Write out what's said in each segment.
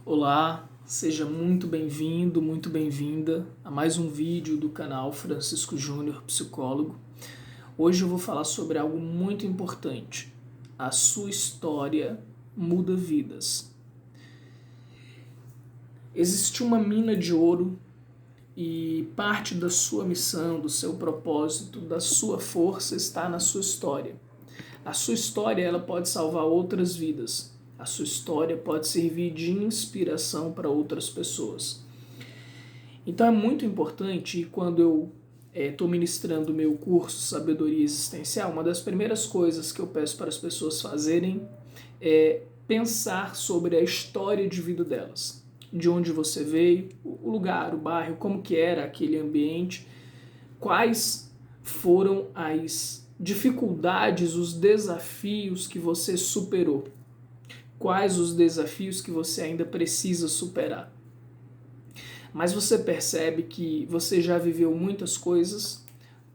Olá, seja muito bem-vindo, muito bem-vinda a mais um vídeo do canal Francisco Júnior Psicólogo. Hoje eu vou falar sobre algo muito importante. A sua história muda vidas. Existe uma mina de ouro e parte da sua missão, do seu propósito, da sua força está na sua história. A sua história ela pode salvar outras vidas. A sua história pode servir de inspiração para outras pessoas. Então é muito importante, quando eu estou ministrando o meu curso Sabedoria Existencial, uma das primeiras coisas que eu peço para as pessoas fazerem é pensar sobre a história de vida delas. De onde você veio, o lugar, o bairro, como que era aquele ambiente, quais foram as dificuldades, os desafios que você superou. Quais os desafios que você ainda precisa superar. Mas você percebe que você já viveu muitas coisas,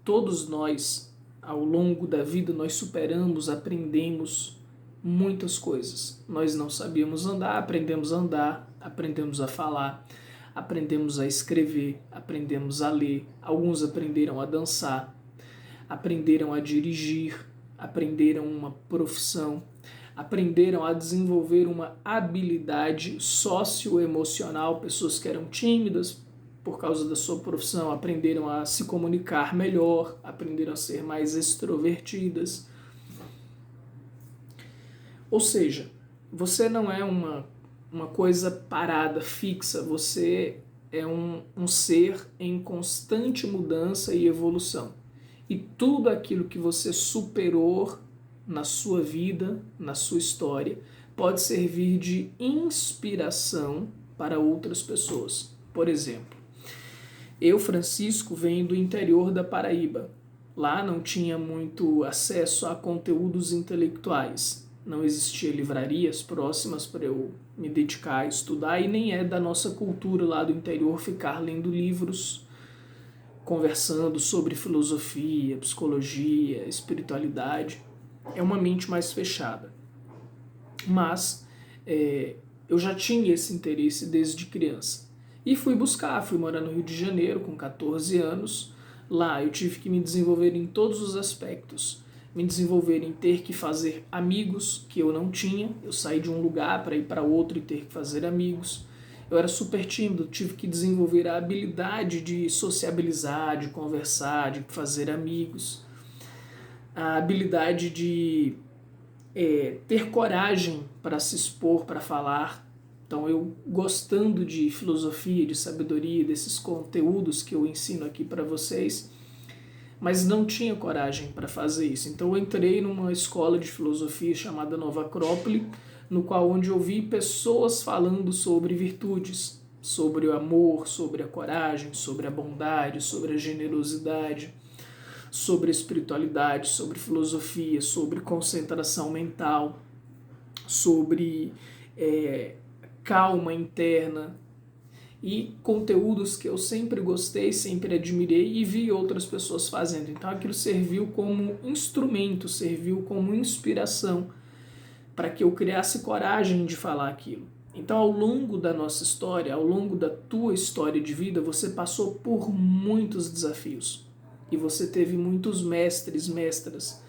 todos nós, ao longo da vida, nós superamos, aprendemos muitas coisas. Nós não sabíamos andar, aprendemos a falar, aprendemos a escrever, aprendemos a ler, alguns aprenderam a dançar, aprenderam a dirigir, aprenderam uma profissão, aprenderam a desenvolver uma habilidade socioemocional, pessoas que eram tímidas por causa da sua profissão aprenderam a se comunicar melhor, aprenderam a ser mais extrovertidas. Ou seja, você não é uma coisa parada, fixa, você é um ser em constante mudança e evolução. E tudo aquilo que você superou na sua vida, na sua história, pode servir de inspiração para outras pessoas. Por exemplo, eu, Francisco, venho do interior da Paraíba. Lá não tinha muito acesso a conteúdos intelectuais. Não existia livrarias próximas para eu me dedicar a estudar e nem é da nossa cultura lá do interior ficar lendo livros, conversando sobre filosofia, psicologia, espiritualidade. É uma mente mais fechada. Mas eu já tinha esse interesse desde criança. E fui morar no Rio de Janeiro com 14 anos. Lá eu tive que me desenvolver em todos os aspectos. Me desenvolver em ter que fazer amigos que eu não tinha. Eu saí de um lugar para ir para outro e ter que fazer amigos. Eu era super tímido, tive que desenvolver a habilidade de sociabilizar, de conversar, de fazer amigos. A habilidade de ter coragem para se expor, para falar. Então eu, gostando de filosofia, de sabedoria, desses conteúdos que eu ensino aqui para vocês, mas não tinha coragem para fazer isso. Então eu entrei numa escola de filosofia chamada Nova Acrópole, no qual onde eu vi pessoas falando sobre virtudes, sobre o amor, sobre a coragem, sobre a bondade, sobre a generosidade, sobre espiritualidade, sobre filosofia, sobre concentração mental, sobre calma interna e conteúdos que eu sempre gostei, sempre admirei e vi outras pessoas fazendo. Então aquilo serviu como instrumento, serviu como inspiração para que eu criasse coragem de falar aquilo. Então, ao longo da nossa história, ao longo da tua história de vida, você passou por muitos desafios. E você teve muitos mestres, mestras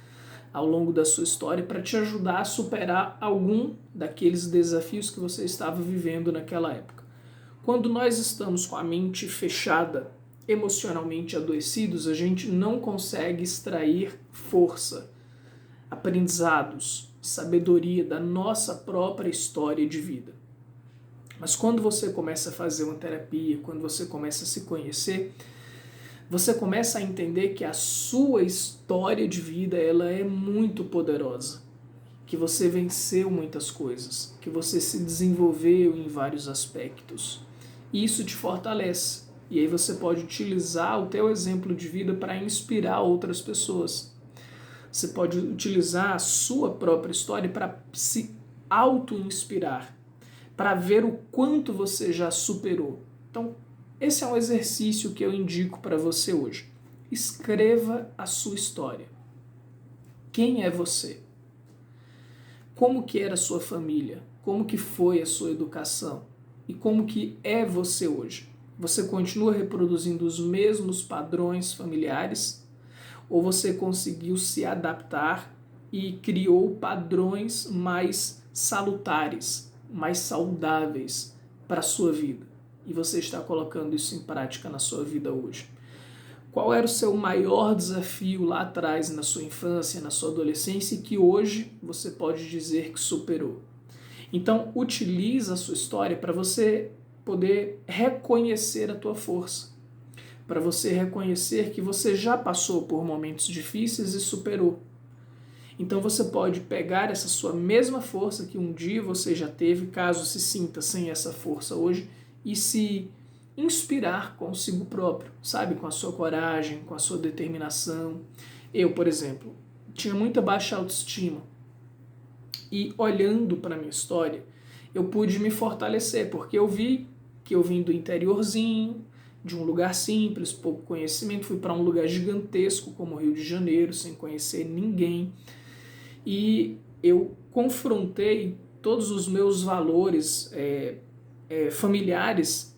ao longo da sua história para te ajudar a superar algum daqueles desafios que você estava vivendo naquela época. Quando nós estamos com a mente fechada, emocionalmente adoecidos, a gente não consegue extrair força, aprendizados, sabedoria da nossa própria história de vida. Mas quando você começa a fazer uma terapia, quando você começa a se conhecer, você começa a entender que a sua história de vida ela é muito poderosa, que você venceu muitas coisas, que você se desenvolveu em vários aspectos. E isso te fortalece. E aí você pode utilizar o teu exemplo de vida para inspirar outras pessoas. Você pode utilizar a sua própria história para se auto-inspirar, para ver o quanto você já superou. Então, esse é um exercício que eu indico para você hoje. Escreva a sua história. Quem é você? Como que era a sua família? Como que foi a sua educação? e como que é você hoje? Você continua reproduzindo os mesmos padrões familiares ou você conseguiu se adaptar e criou padrões mais salutares, mais saudáveis para a sua vida? E você está colocando isso em prática na sua vida hoje? Qual era o seu maior desafio lá atrás, na sua infância, na sua adolescência, e que hoje você pode dizer que superou? Então, utiliza a sua história para você poder reconhecer a tua força, para você reconhecer que você já passou por momentos difíceis e superou. Então você pode pegar essa sua mesma força que um dia você já teve, caso se sinta sem essa força hoje, e se inspirar consigo próprio, sabe? Com a sua coragem, com a sua determinação. Eu, por exemplo, tinha muita baixa autoestima. E olhando para a minha história, eu pude me fortalecer, porque eu vi que eu vim do interiorzinho, de um lugar simples, pouco conhecimento, fui para um lugar gigantesco como o Rio de Janeiro, sem conhecer ninguém. E eu confrontei todos os meus valores familiares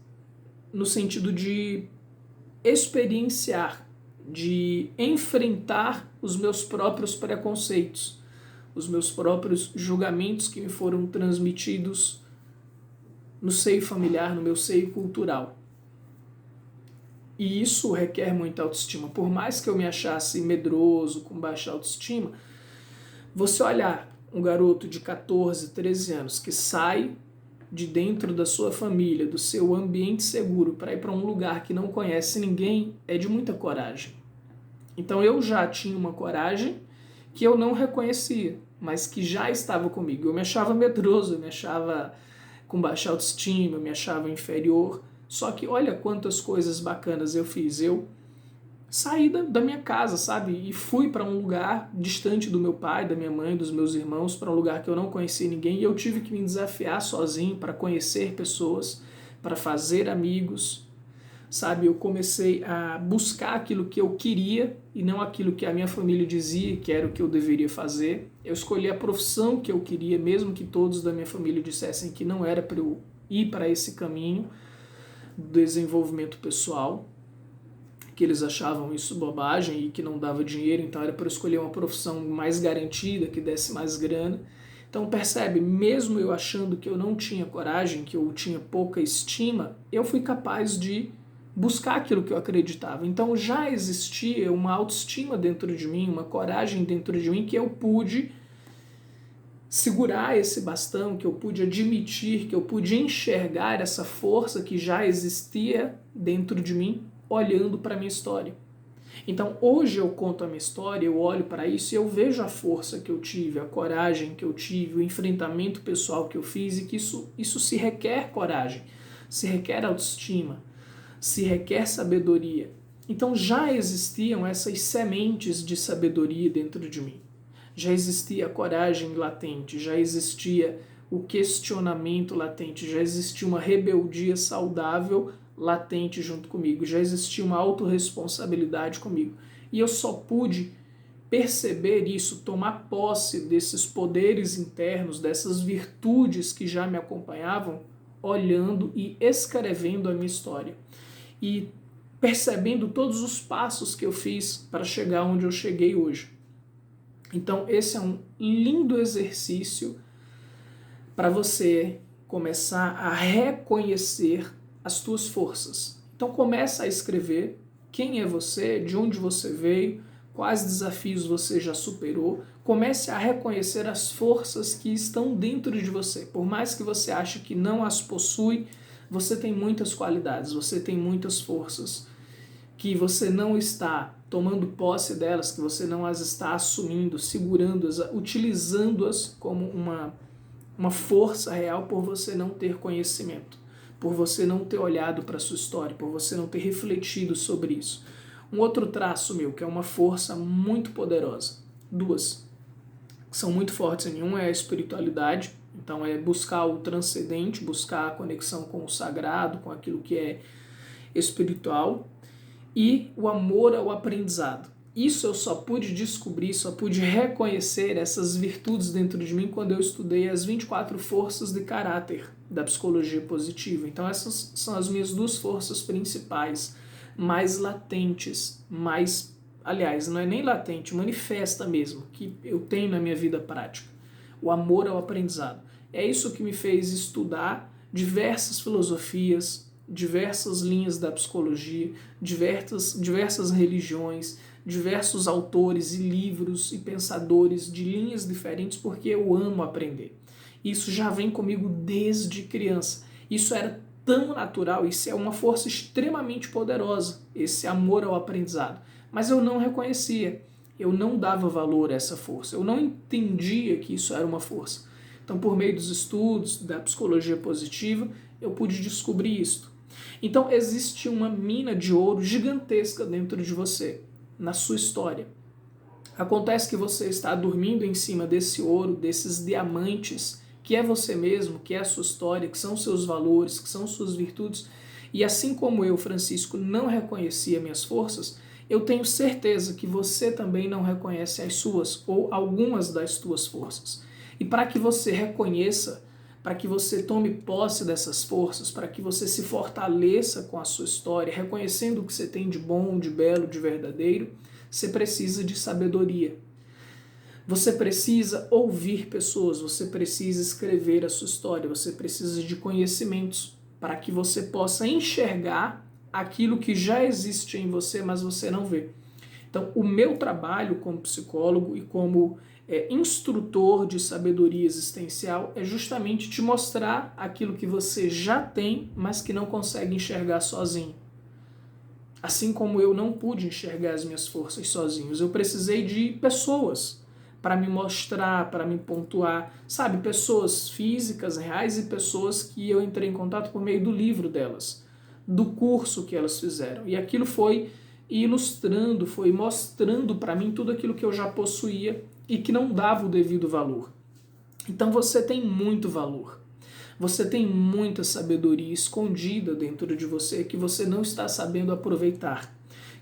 no sentido de experienciar, de enfrentar os meus próprios preconceitos, os meus próprios julgamentos que me foram transmitidos no seio familiar, no meu seio cultural. E isso requer muita autoestima. Por mais que eu me achasse medroso, com baixa autoestima, você olhar um garoto de 14, 13 anos que sai de dentro da sua família, do seu ambiente seguro, para ir para um lugar que não conhece ninguém, é de muita coragem. Então eu já tinha uma coragem que eu não reconhecia, mas que já estava comigo. Eu me achava medroso, eu me achava com baixa autoestima, eu me achava inferior. Só que olha quantas coisas bacanas eu fiz. Eu saí da minha casa, sabe? E fui para um lugar distante do meu pai, da minha mãe, dos meus irmãos, para um lugar que eu não conhecia ninguém. E eu tive que me desafiar sozinho para conhecer pessoas, para fazer amigos, sabe? Eu comecei a buscar aquilo que eu queria e não aquilo que a minha família dizia que era o que eu deveria fazer. Eu escolhi a profissão que eu queria, mesmo que todos da minha família dissessem que não era para eu ir para esse caminho do desenvolvimento pessoal, que eles achavam isso bobagem e que não dava dinheiro, então era para eu escolher uma profissão mais garantida, que desse mais grana. Então percebe, mesmo eu achando que eu não tinha coragem, que eu tinha pouca estima, eu fui capaz de buscar aquilo que eu acreditava. Então já existia uma autoestima dentro de mim, uma coragem dentro de mim, que eu pude segurar esse bastão, que eu pude admitir, que eu pude enxergar essa força que já existia dentro de mim, olhando para a minha história. Então hoje eu conto a minha história, eu olho para isso e eu vejo a força que eu tive, a coragem que eu tive, o enfrentamento pessoal que eu fiz, e que isso se requer coragem, se requer autoestima, se requer sabedoria. Então já existiam essas sementes de sabedoria dentro de mim. Já existia a coragem latente, já existia o questionamento latente, já existia uma rebeldia saudável latente junto comigo, já existia uma autorresponsabilidade comigo. E eu só pude perceber isso, tomar posse desses poderes internos, dessas virtudes que já me acompanhavam, olhando e escrevendo a minha história. E percebendo todos os passos que eu fiz para chegar onde eu cheguei hoje. Então esse é um lindo exercício para você começar a reconhecer as tuas forças. Então começa a escrever quem é você, de onde você veio, quais desafios você já superou. Comece a reconhecer as forças que estão dentro de você. Por mais que você ache que não as possui, você tem muitas qualidades, você tem muitas forças que você não está tomando posse delas, que você não as está assumindo, segurando-as, utilizando-as como uma força real, por você não ter conhecimento, por você não ter olhado para a sua história, por você não ter refletido sobre isso. Um outro traço meu, que é uma força muito poderosa, duas, que são muito fortes em mim. Um é a espiritualidade, então é buscar o transcendente, buscar a conexão com o sagrado, com aquilo que é espiritual, e o amor ao aprendizado. Isso eu só pude descobrir, só pude reconhecer essas virtudes dentro de mim quando eu estudei as 24 forças de caráter da psicologia positiva. Então essas são as minhas duas forças principais, mais latentes, aliás, não é nem latente, manifesta mesmo, que eu tenho na minha vida prática. O amor ao aprendizado. É isso que me fez estudar diversas filosofias, diversas linhas da psicologia, diversas religiões, diversos autores e livros e pensadores de linhas diferentes, porque eu amo aprender. Isso já vem comigo desde criança. Isso era tão natural, isso é uma força extremamente poderosa, esse amor ao aprendizado. Mas eu não reconhecia, eu não dava valor a essa força, eu não entendia que isso era uma força. Então, por meio dos estudos da psicologia positiva, eu pude descobrir isso. Então, existe uma mina de ouro gigantesca dentro de você, na sua história. Acontece que você está dormindo em cima desse ouro, desses diamantes, que é você mesmo, que é a sua história, que são seus valores, que são suas virtudes. E assim como eu, Francisco, não reconhecia minhas forças, eu tenho certeza que você também não reconhece as suas ou algumas das suas forças. E para que você reconheça, para que você tome posse dessas forças, para que você se fortaleça com a sua história, reconhecendo o que você tem de bom, de belo, de verdadeiro, você precisa de sabedoria. Você precisa ouvir pessoas, você precisa escrever a sua história, você precisa de conhecimentos para que você possa enxergar aquilo que já existe em você, mas você não vê. Então, o meu trabalho como psicólogo e como instrutor de sabedoria existencial é justamente te mostrar aquilo que você já tem, mas que não consegue enxergar sozinho. Assim como eu não pude enxergar as minhas forças sozinhos, eu precisei de pessoas para me mostrar, para me pontuar, sabe, pessoas físicas, reais e pessoas que eu entrei em contato por meio do livro delas, do curso que elas fizeram. E aquilo foi ilustrando, foi mostrando para mim tudo aquilo que eu já possuía e que não dava o devido valor. Então você tem muito valor. Você tem muita sabedoria escondida dentro de você que você não está sabendo aproveitar,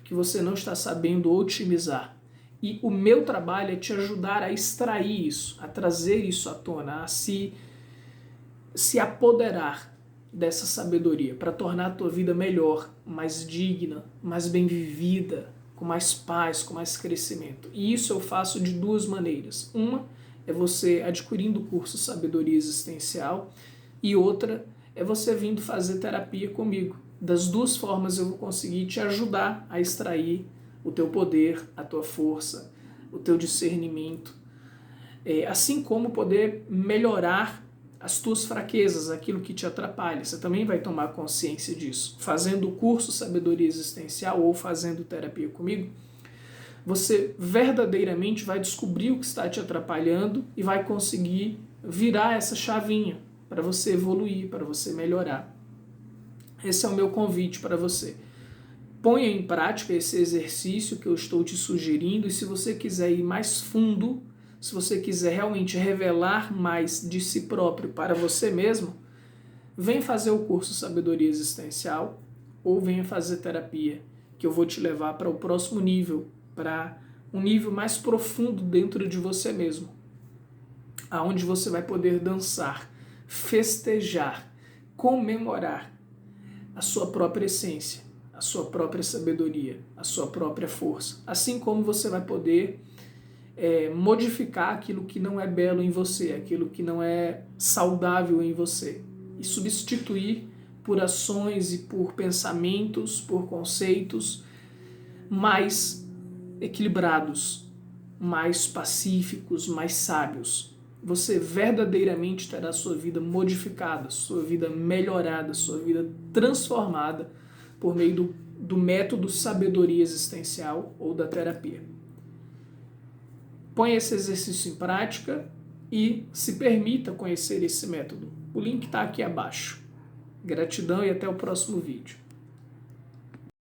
que você não está sabendo otimizar. E o meu trabalho é te ajudar a extrair isso, a trazer isso à tona, a se apoderar dessa sabedoria para tornar a tua vida melhor, mais digna, mais bem vivida, com mais paz, com mais crescimento. E isso eu faço de duas maneiras. Uma é você adquirindo o curso Sabedoria Existencial e outra é você vindo fazer terapia comigo. Das duas formas eu vou conseguir te ajudar a extrair o teu poder, a tua força, o teu discernimento, assim como poder melhorar as tuas fraquezas, aquilo que te atrapalha. Você também vai tomar consciência disso. Fazendo o curso Sabedoria Existencial ou fazendo terapia comigo, você verdadeiramente vai descobrir o que está te atrapalhando e vai conseguir virar essa chavinha para você evoluir, para você melhorar. Esse é o meu convite para você. Ponha em prática esse exercício que eu estou te sugerindo e se você quiser ir mais fundo, se você quiser realmente revelar mais de si próprio para você mesmo, vem fazer o curso Sabedoria Existencial ou venha fazer terapia, que eu vou te levar para o próximo nível, para um nível mais profundo dentro de você mesmo, aonde você vai poder dançar, festejar, comemorar a sua própria essência, a sua própria sabedoria, a sua própria força. Assim como você vai poder modificar aquilo que não é belo em você, aquilo que não é saudável em você, e substituir por ações e por pensamentos, por conceitos mais equilibrados, mais pacíficos, mais sábios. Você verdadeiramente terá sua vida modificada, sua vida melhorada, sua vida transformada por meio do método sabedoria existencial ou da terapia. Põe esse exercício em prática e se permita conhecer esse método. O link está aqui abaixo. Gratidão e até o próximo vídeo.